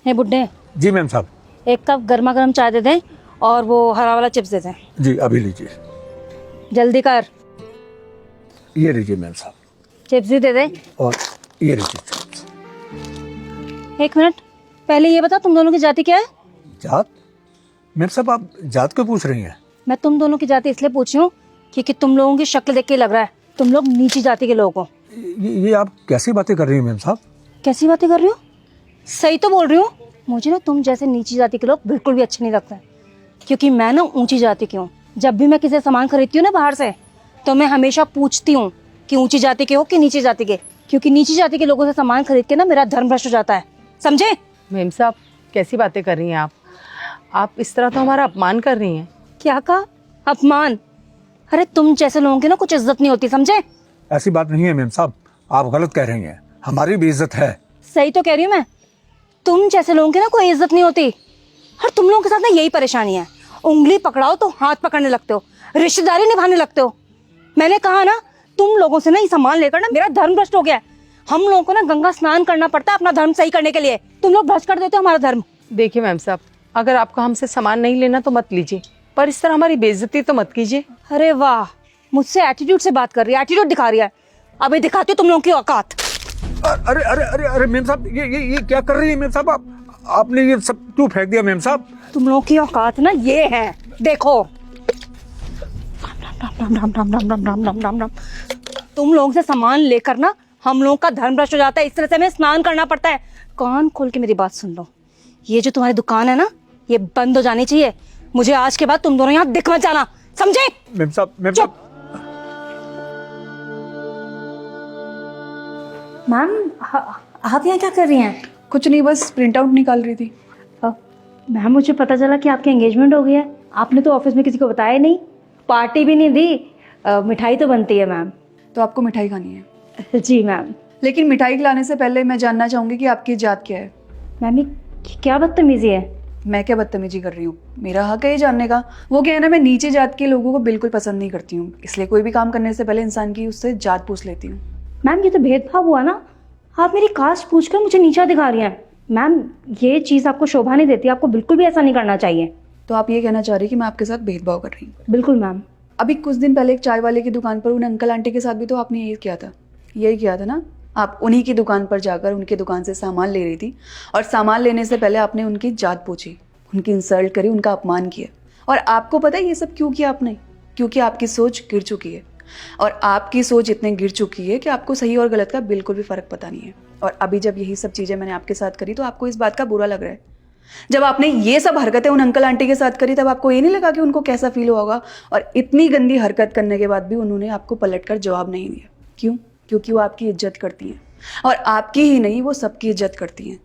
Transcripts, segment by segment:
हे बुड्ढे, जी मैम साहब। एक कप गर्मा गर्म चाय दे दें और वो हरा वाला चिप्स दे दें। जी अभी लीजिए। जल्दी कर। ये लीजिए मैम साहब। चिप्स भी दे दे। और ये लीजिए। एक मिनट, पहले ये बता तुम दोनों की जाति क्या है? जात? मैम साहब आप जात क्यों पूछ रही हैं? मैं तुम दोनों की जाति इसलिए पूछ रही हूँ क्योंकि तुम लोगों की शक्ल देख के लग रहा है तुम लोग नीची जाति के लोग हो। ये आप कैसी बातें कर रही हैं मैम साहब? कैसी बातें कर रही हो? सही तो बोल रही हूँ। मुझे ना तुम जैसे नीची जाति के लोग बिल्कुल भी अच्छे नहीं लगते, क्योंकि मैं ना ऊंची जाति की हूँ। जब भी मैं किसी सामान खरीदती हूँ ना बाहर से, तो मैं हमेशा पूछती हूँ कि ऊंची जाति के हो कि नीची जाति के, क्योंकि नीची जाति के लोगों से सामान खरीद के ना मेरा धर्म भ्रष्ट हो जाता है, समझे? मेम साहब कैसी बातें कर रही हैं आप इस तरह तो हमारा अपमान कर रही हैं। क्या कहा? अपमान? अरे तुम जैसे लोगों की ना कुछ इज्जत नहीं होती, समझे? ऐसी बात नहीं है मैम साहब, आप गलत कह रही हैं। हमारी भी इज्जत है। सही तो कह रही हूँ मैं। तुम जैसे लोगों की ना कोई इज्जत नहीं होती। और तुम लोगों के साथ ना यही परेशानी है, उंगली पकड़ाओ तो हाथ पकड़ने लगते हो, रिश्तेदारी निभाने लगते हो। मैंने कहा ना, तुम लोगों से ना ये सामान लेकर ना मेरा धर्म भ्रष्ट हो गया है। हम लोगों को ना गंगा स्नान करना पड़ता है अपना धर्म सही करने के लिए। तुम लोग भ्रष्ट कर देते हो हमारा धर्म। देखिए मैम साहब, अगर आपको हमसे सामान नहीं लेना तो मत लीजिए, पर इस तरह हमारी बेइज्जती तो मत कीजिए। अरे वाह, मुझसे एटीट्यूड से बात कर रही है, एटीट्यूड दिखा रही है। अभी दिखाती हूँ तुम लोगों की औकात। अरे अरे अरे अरे मैम साहब, ये क्या कर रही है मैम साहब? आपने ये सब क्यों फेंक दिया मैम साहब? तुम लोगों की औकात ना ये है, देखो। राम राम राम राम राम राम राम राम राम। तुम लोगों से सामान लेकर ना हम लोगों का धर्म भ्रष्ट हो जाता है, इस तरह से हमें स्नान करना पड़ता है। कान खोल के मेरी बात सुन लो, ये जो तुम्हारी दुकान है ना, ये बंद हो जानी चाहिए। मुझे आज के बाद तुम दोनों यहाँ दिख मत जाना, समझे? मैम साहब मैम आप यहाँ क्या कर रही हैं? कुछ नहीं, बस प्रिंट आउट निकाल रही थी। मैम मुझे पता चला कि आपकी एंगेजमेंट हो गई है। आपने तो ऑफिस में किसी को बताया नहीं, पार्टी भी नहीं दी। मिठाई तो बनती है मैम। तो आपको मिठाई खानी है? जी मैम। लेकिन मिठाई खिलाने से पहले मैं जानना चाहूँगी कि आपकी जात क्या है। मैम ये क्या बदतमीजी है? मैं क्या बदतमीजी कर रही हूँ? मेरा हक है ये जानने का। वो क्या है ना, मैं नीचे जात के लोगों को बिल्कुल पसंद नहीं करती हूँ, इसलिए कोई भी काम करने से पहले इंसान की उससे जात पूछ लेती हूँ। मैम ये तो भेदभाव हुआ ना, आप मेरी कास्ट पूछकर मुझे नीचा दिखा रही हैं। मैम ये चीज़ आपको शोभा नहीं देती, आपको बिल्कुल भी ऐसा नहीं करना चाहिए। तो आप ये कहना चाह रही कि मैं आपके साथ भेदभाव कर रही हूँ? बिल्कुल मैम। अभी कुछ दिन पहले एक चाय वाले की दुकान पर उन अंकल आंटी के साथ भी तो आपने यही किया था ना। आप उन्हीं की दुकान पर जाकर उनकी दुकान से सामान ले रही थी, और सामान लेने से पहले आपने उनकी जात पूछी, उनकी इंसल्ट करी, उनका अपमान किया। और आपको पता है ये सब क्यों किया आपने? क्योंकि आपकी सोच गिर चुकी है, और आपकी सोच इतनी गिर चुकी है कि आपको सही और गलत का बिल्कुल भी फर्क पता नहीं है। और अभी जब यही सब चीज़ें मैंने आपके साथ करी तो आपको इस बात का बुरा लग रहा है। जब आपने ये सब हरकतें उन अंकल आंटी के साथ करी तब आपको ये नहीं लगा कि उनको कैसा फील हुआ होगा? और इतनी गंदी हरकत करने के बाद भी उन्होंने आपको पलटकर जवाब नहीं दिया। क्यों? क्योंकि वो आपकी इज्जत करती हैं, और आपकी ही नहीं, वो सबकी इज्जत करती हैं।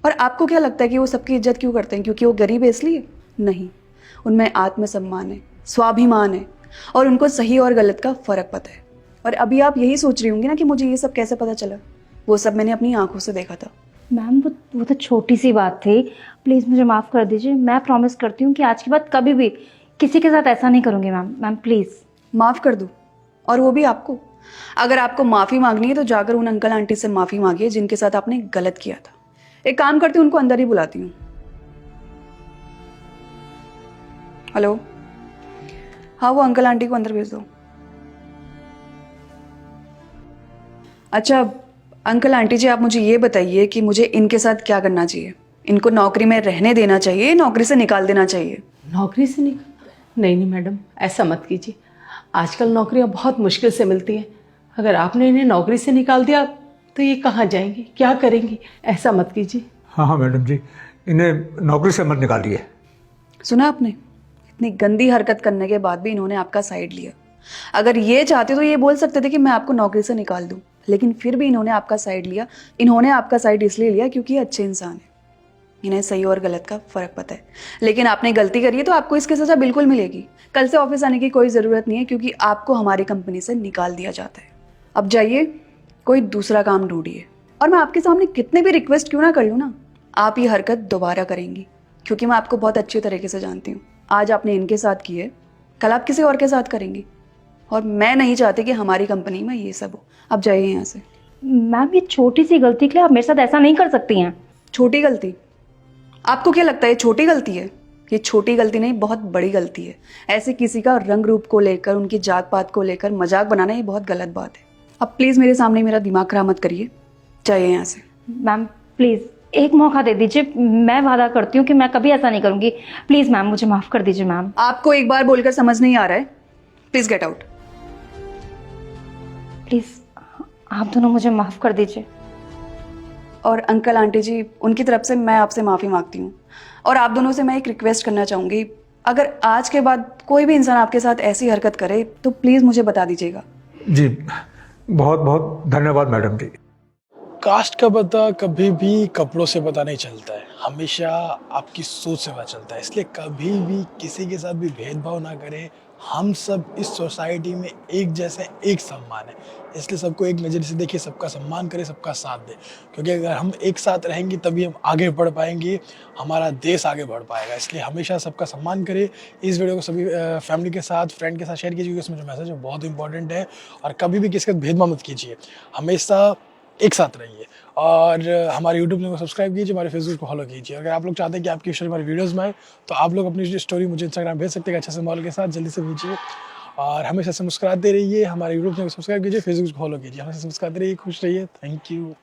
और आपको क्या लगता है कि वो सबकी इज्जत क्यों करते हैं? क्योंकि वो गरीब है इसलिए? नहीं, उनमें आत्मसम्मान है, स्वाभिमान है, और उनको सही और गलत का फ़र्क पता है। और अभी आप यही सोच रही होंगी ना कि मुझे ये सब कैसे पता चला। वो सब मैंने अपनी आंखों से देखा था। मैम वो तो छोटी सी बात थी, प्लीज़ मुझे माफ़ कर दीजिए। मैं प्रॉमिस करती हूँ कि आज के बाद कभी भी किसी के साथ ऐसा नहीं करूँगी मैम। Ma'am please. माफ़ कर दूँ? और वो भी आपको? अगर आपको माफ़ी मांगनी है तो जाकर उन अंकल आंटी से माफ़ी मांगिए जिनके साथ आपने गलत किया था। एक काम करती हूँ, उनको अंदर ही बुलाती हूँ। हेलो, हाँ वो अंकल आंटी को अंदर भेज दो। अच्छा अंकल आंटी जी, आप मुझे ये बताइए कि मुझे इनके साथ क्या करना चाहिए? इनको नौकरी में रहने देना चाहिए, नौकरी से निकाल देना चाहिए? नौकरी से निकाल? नहीं मैडम, ऐसा मत कीजिए। आजकल नौकरियां बहुत मुश्किल से मिलती हैं। अगर आपने इन्हें नौकरी से निकाल दिया तो ये कहाँ जाएंगी, क्या करेंगी? ऐसा मत कीजिए। हाँ मैडम जी, इन्हें नौकरी से मत निकालिए। सुना आपने? इतनी गंदी हरकत करने के बाद भी इन्होंने आपका साइड लिया। अगर ये चाहते तो ये बोल सकते थे कि मैं आपको नौकरी से निकाल दूं, लेकिन फिर भी इन्होंने आपका साइड लिया। इन्होंने आपका साइड इसलिए लिया क्योंकि ये अच्छे इंसान हैं, इन्हें सही और गलत का फ़र्क पता है। लेकिन आपने गलती करी है तो आपको इसकी सज़ा बिल्कुल मिलेगी। कल से ऑफिस आने की कोई ज़रूरत नहीं है, क्योंकि आपको हमारी कंपनी से निकाल दिया जाता है। अब जाइए, कोई दूसरा काम ढूंढिए। और मैं आपके सामने कितने भी रिक्वेस्ट क्यों ना कर लूँ ना, आप ये हरकत दोबारा करेंगी, क्योंकि मैं आपको बहुत अच्छी तरीके से जानती हूँ। आज आपने इनके साथ की है, कल आप किसी और के साथ करेंगी, और मैं नहीं चाहती कि हमारी कंपनी में ये सब हो। अब जाइए यहाँ से। मैम ये छोटी सी गलती के लिए आप मेरे साथ ऐसा नहीं कर सकती हैं। छोटी गलती? आपको क्या लगता है ये छोटी गलती है? ये छोटी गलती नहीं, बहुत बड़ी गलती है। ऐसे किसी का रंग रूप को लेकर, उनकी जात पात को लेकर मजाक बनाना ये बहुत गलत बात है। अब प्लीज़ मेरे सामने मेरा दिमाग खराब मत करिए, चाहिए यहाँ से। मैम प्लीज़ एक मौका दे दीजिए, मैं वादा करती हूँ कि मैं कभी ऐसा नहीं करूँगी। प्लीज़ मैम मुझे माफ़ कर दीजिए मैम। आपको एक बार बोलकर समझ नहीं आ रहा है, प्लीज़ गेट आउट। प्लीज़ आप दोनों मुझे माफ़ कर दीजिए। और अंकल आंटी जी, उनकी तरफ से मैं आपसे माफ़ी मांगती हूँ। और आप दोनों से मैं एक रिक्वेस्ट करना चाहूँगी, अगर आज के बाद कोई भी इंसान आपके साथ ऐसी हरकत करे तो प्लीज़ मुझे बता दीजिएगा। जी बहुत बहुत धन्यवाद मैडम जी। कास्ट का पता कभी भी कपड़ों से पता नहीं चलता है, हमेशा आपकी सोच से पता चलता है। इसलिए कभी भी किसी के साथ भी भेदभाव ना करें। हम सब इस सोसाइटी में एक जैसे, एक सम्मान है, इसलिए सबको एक नज़र से देखिए, सबका सम्मान करें, सबका साथ दें। क्योंकि अगर हम एक साथ रहेंगे तभी हम आगे बढ़ पाएंगे, हमारा देश आगे बढ़ पाएगा। इसलिए हमेशा सबका सम्मान करें। इस वीडियो को सभी फैमिली के साथ, फ्रेंड के साथ शेयर कीजिए, क्योंकि उसमें जो मैसेज है बहुत इंपॉर्टेंट है। और कभी भी किसी का भेदभाव मत कीजिए, हमेशा एक साथ रहिए। और हमारे यूट्यूब चैनल को सब्सक्राइब कीजिए, हमारे फेसबुक को फॉलो कीजिए। अगर आप लोग चाहते हैं कि आपकी स्टोरी हमारी वीडियोस में आए तो आप लोग अपनी स्टोरी मुझे इंस्टाग्राम भेज सकते हैं, अच्छे से मॉल के साथ जल्दी से भेजिए। और हमेशा से मुस्कुराते रहिए, हमारे यूट्यूब चैनल को सब्सक्राइब कीजिए, फेसबुक को फॉलो कीजिए। हमेशा से मुस्कुराते रहिए, खुश रहिए। Thank you.